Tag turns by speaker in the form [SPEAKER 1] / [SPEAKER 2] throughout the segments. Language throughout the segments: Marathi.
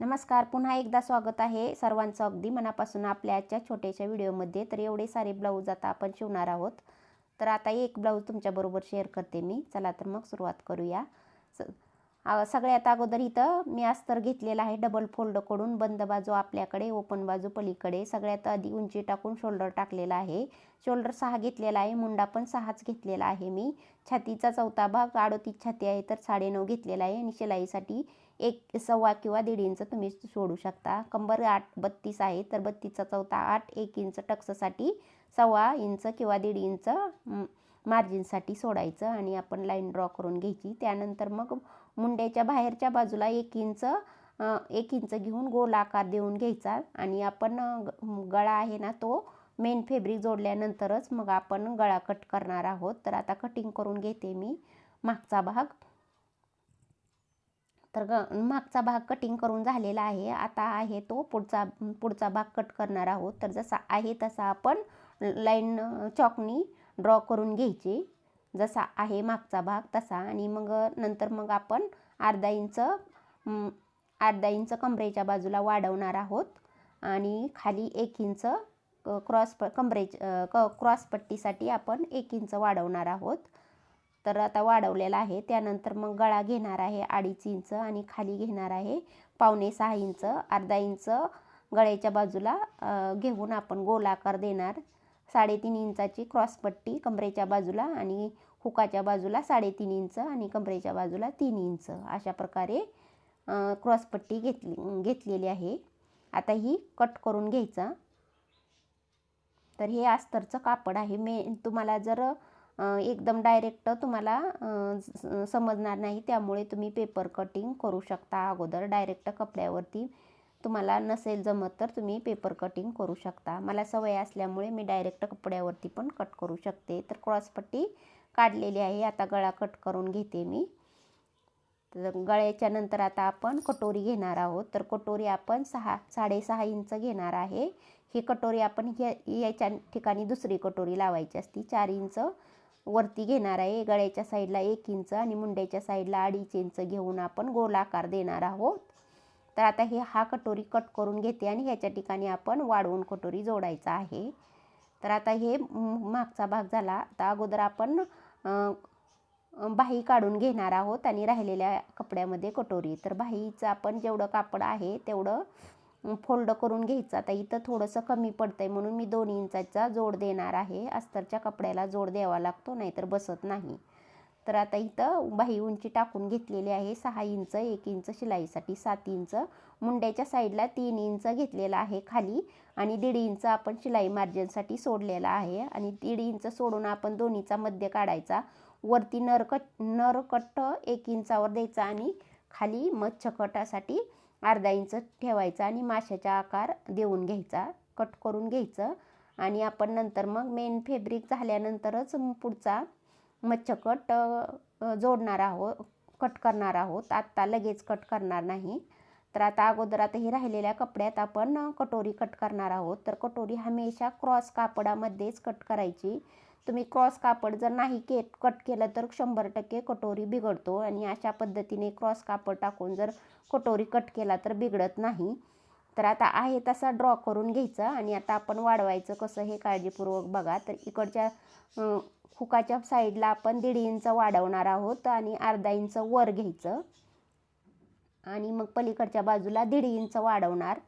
[SPEAKER 1] नमस्कार, पुन्हा एकदा स्वागत आहे सर्वांचं अगदी मनापासून आपल्या आजच्या छोट्याशा व्हिडिओमध्ये. तर एवढे सारे ब्लाऊज आता आपण शिवणार आहोत. तर आता एक ब्लाऊज तुमच्याबरोबर शेअर करते मी. चला तर मग सुरुवात करूया. सगळ्यात अगोदर इथं मी अस्तर घेतलेला आहे डबल फोल्ड करून, बंद बाजू आपल्याकडे, ओपन बाजू पलीकडे. सगळ्यात आधी उंची टाकून शोल्डर टाकलेला आहे. शोल्डर 6 घेतलेला आहे, मुंडा पण 6च घेतलेला आहे मी. छातीचा चौथा भाग 38 छाती आहे तर 9.5 घेतलेला आहे आणि शिलाईसाठी 1.25 किंवा 1.5 इंच तुम्ही सोडू शकता. कंबर 8-32 आहे तर 32चा चौथा 8, 1 इंच टक्ससाठी 1.25 इंच किंवा 1.5 इंच मार्जिनसाठी सोडायचं आणि आपण लाईन ड्रॉ करून घ्यायची. त्यानंतर मग मुंड्याच्या बाहेरच्या बाजूला 1 इंच घेऊन गोल आकार देऊन घ्यायचा आणि आपण गळा आहे ना तो मेन फॅब्रिक जोडल्यानंतरच मग आपण गळा कट करणार आहोत. तर आता कटिंग करून घेते मी मागचा भाग. तर मागचा भाग कटिंग करून झालेला आहे. आता आहे तो पुढचा भाग कट करणार आहोत. तर जसा आहे तसा आपण लाईन चॉकनी ड्रॉ करून घ्यायची, जसा आहे मागचा भाग तसा. आणि मग नंतर मग आपण अर्धा इंच कमरेच्या बाजूला वाढवणार आहोत आणि खाली 1 इंच क्रॉस पट्टीसाठी आपण 1 इंच वाढवणार आहोत. तर आता वाढवलेला आहे. त्यानंतर मग गळा घेणार आहे 2.5 इंच आणि खाली घेणार आहे 5.25 इंच. अर्धा इंच गळ्याच्या बाजूला घेऊन आपण गोल आकार देणार. 3.5 इंचाची क्रॉसपट्टी कमरेच्या बाजूला आणि हुकाच्या बाजूला 3.5 इंच आणि कमरेच्या बाजूला 3 इंच अशा प्रकारे क्रॉसपट्टी घेतलेली आहे. आता ही कट करून घ्यायचा. तर हे अस्तरचं कापड आहे. तुम्हाला जर एकदम डायरेक्ट तुम्हाला समजणार नाही, त्यामुळे तुम्ही पेपर कटिंग करू शकता. अगोदर डायरेक्ट कपड्यावरती तुम्हाला नसेल जमत तर तुम्ही पेपर कटिंग करू शकता. मला सवय असल्यामुळे मी डायरेक्ट कपड्यावरती पण कट करू शकते. तर क्रॉसपट्टी काढलेली आहे. आता गळा कट करून घेते मी. तर गळ्याच्या नंतर आता आपण कटोरी घेणार आहोत. तर कटोरी आपण 6.5 इंच घेणार आहे. ही कटोरी आपण याच्या ठिकाणी दुसरी कटोरी लावायची असती. 4 इंच वरती घेणार आहे. गळ्याच्या साईडला 1 इंच आणि मुंड्याच्या साईडला 2.5 इंच घेऊन आपण गोल आकार देणार आहोत. तर आता हा कटोरी कट करून घेते आणि ह्याच्या ठिकाणी आपण वाढवून कटोरी जोडायचा आहे. तर आता हे मागचा भाग झाला. आता अगोदर आपण बाही काढून घेणार आहोत आणि राहिलेल्या कपड्यामध्ये कटोरी. तर बाहीचं आपण जेवढं कापड आहे तेवढं फोल्ड करून घ्यायचं. आता इथं थोडंसं कमी पडतंय म्हणून मी 2 इंचाचा जोड देणार आहे. अस्तरच्या कपड्याला जोड द्यावा लागतो, नाहीतर बसत नाही. तर आता इथं बाही उंची टाकून घेतलेली आहे 6 इंच, 1 इंच शिलाईसाठी 7 इंच, मुंड्याच्या साईडला 3 इंच घेतलेला आहे खाली आणि 1.5 इंच आपण शिलाई मार्जिनसाठी सोडलेला आहे. आणि 1.5 इंच सोडून आपण दोन्हीचा मध्य काढायचा. वरती नरकट 1 इंचावर द्यायचा आणि खाली मच्छकटासाठी अर्धा इंच ठेवायचा आणि माशाचा आकार देऊन घ्यायचा, कट करून घ्यायचं. आणि आपण नंतर मग मेन फॅब्रिक झाल्यानंतरच पुढचा मच्छकट जोडणार आहोत, कट करणार आहोत. आत्ता लगेच कट करणार नाही. तर आता अगोदर हे राहिलेल्या कपड्यात आपण कटोरी कट करणार आहोत. तर कटोरी हमेशा क्रॉस कापडामध्येच कट करायची. तुम्ही क्रॉस कापड जर नाही कट केलं तर 100% कटोरी बिघडतो आणि अशा पद्धतीने क्रॉस कापड टाकून जर कटोरी कट केला तर बिघडत नाही. तर आता आहे तसा ड्रॉ करून घ्यायचा आणि आता आपण वाढवायचं कसं हे काळजीपूर्वक बघा. तर इकडच्या हुकाच्या साईडला आपण 1.5 इंच वाढवणार आहोत आणि अर्धा इंच वर घ्यायचं आणि मग पलीकडच्या बाजूला 1.5 इंच वाढवणार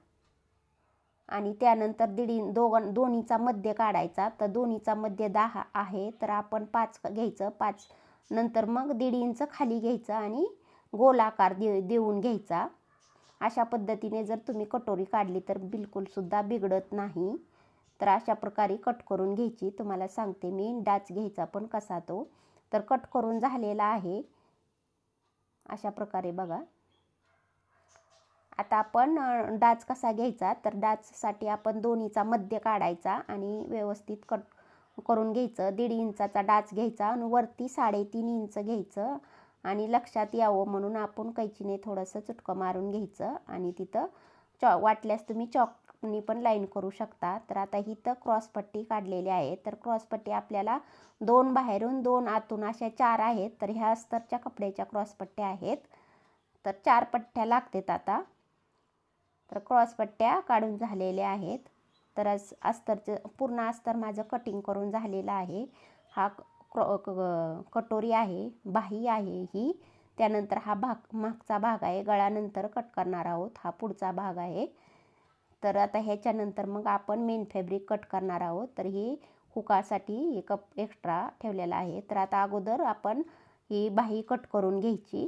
[SPEAKER 1] आणि त्यानंतर दोन्हीचा मध्य काढायचा. तर दोन्हीचा मध्य 10 आहे तर आपण 5 घ्यायचं. 5 नंतर मग 1.5 इंच खाली घ्यायचं आणि गोल आकार देऊन घ्यायचा. अशा पद्धतीने जर तुम्ही कटोरी काढली तर बिलकुलसुद्धा बिघडत नाही. तर अशा प्रकारे कट करून घ्यायची. तुम्हाला सांगते मी डाच घ्यायचा पण कसा तो. तर कट करून झालेला आहे अशा प्रकारे बघा. आता आपण डाच कसा घ्यायचा. तर डाचसाठी आपण दोन्हीचा मध्य काढायचा आणि व्यवस्थित कट करून घ्यायचं. 1.5 इंचाचा डाच घ्यायचा आणि वरती 3.5 इंच घ्यायचं आणि लक्षात यावं म्हणून आपण कैचीने थोडंसं चुटकं मारून घ्यायचं आणि तिथं वाटल्यास तुम्ही चॉकनी पण लाईन करू शकता. तर आता इथं क्रॉसपट्टी काढलेली आहे. तर क्रॉसपट्टी आपल्याला 2 बाहेरून 2 आतून अशा 4 आहेत. तर ह्या अस्तरच्या कपड्याच्या क्रॉसपट्ट्या आहेत. तर 4 पट्ट्या लागतात. आता तर क्रॉसपट्ट्या काढून झालेल्या आहेत. तर अस्तरचं पूर्ण अस्तर माझं कटिंग करून झालेलं आहे. हा कटोरी आहे, बाही आहे ही. त्यानंतर हा मागचा भाग आहे, गळ्यानंतर कट करणार आहोत. हा पुढचा भाग आहे. तर आता ह्याच्यानंतर मग आपण मेन फॅब्रिक कट करणार आहोत. तर ही हुकासाठी एक एक्स्ट्रा ठेवलेला आहे. तर आता अगोदर आपण ही बाही कट करून घ्यायची.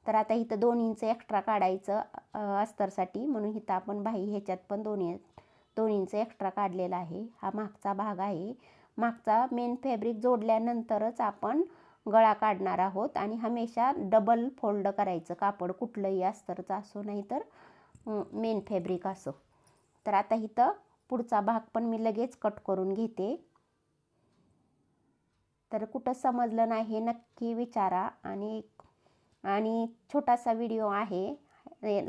[SPEAKER 1] तर आता इथं 2 इंच एक्स्ट्रा काढायचं अस्तरसाठी, म्हणून इथं आपण बाही ह्याच्यात पण 2 इंच एक्स्ट्रा काढलेला आहे. हा मागचा भाग आहे. मागचा मेन फॅब्रिक जोडल्यानंतरच आपण गळा काढणार आहोत आणि हमेशा डबल फोल्ड करायचं कापड, कुठलंही अस्तरचं असो नाही तर मेन फॅब्रिक असो. तर आता इथं पुढचा भाग पण मी लगेच कट करून घेते. तर कुठं समजलं नाही हे नक्की विचारा. आणि छोटासा व्हिडिओ आहे,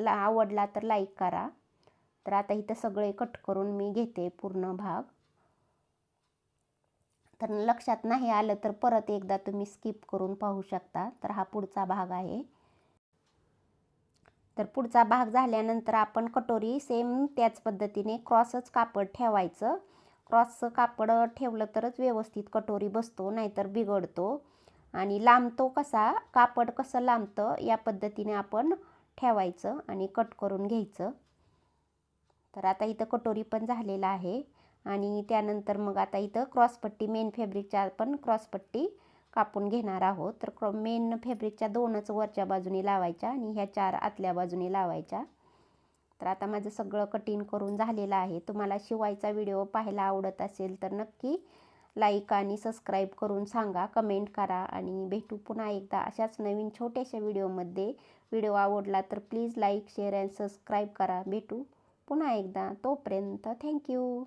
[SPEAKER 1] आवडला तर लाईक करा. तर आता इथं सगळे कट करून मी घेते पूर्ण भाग. तर लक्षात नाही आलं तर परत एकदा तुम्ही स्किप करून पाहू शकता. तर हा पुढचा भाग आहे. तर पुढचा भाग झाल्यानंतर आपण कटोरी सेम त्याच पद्धतीने क्रॉसच कापड ठेवायचं. क्रॉसचं कापड ठेवलं तरच व्यवस्थित कटोरी बसतो, नाहीतर बिघडतो. आणि लांबतो कसा, कापड कसं लांबतं या पद्धतीने आपण ठेवायचं आणि कट करून घ्यायचं. तर आता इथं कटोरी पण झालेला आहे. आणि त्यानंतर मग आता इथं क्रॉसपट्टी, मेन फॅब्रिकच्या आपण क्रॉसपट्टी कापून घेणार आहोत. तर मेन फॅब्रिकच्या 2च वरच्या बाजूने लावायच्या आणि ह्या 4 आतल्या बाजूने लावायच्या. तर आता माझं सगळं कटिंग करून झालेलं आहे. तुम्हाला शिवायचा व्हिडिओ पाहायला आवडत असेल तर नक्की लाईक आणि सबस्क्राईब करून सांगा, कमेंट करा. आणि भेटू पुन्हा एकदा अशाच नवीन छोट्याशा व्हिडिओमध्ये. व्हिडिओ आवडला तर please like, share and subscribe करा. भेटू पुन्हा एकदा. तोपर्यंत थँक्यू.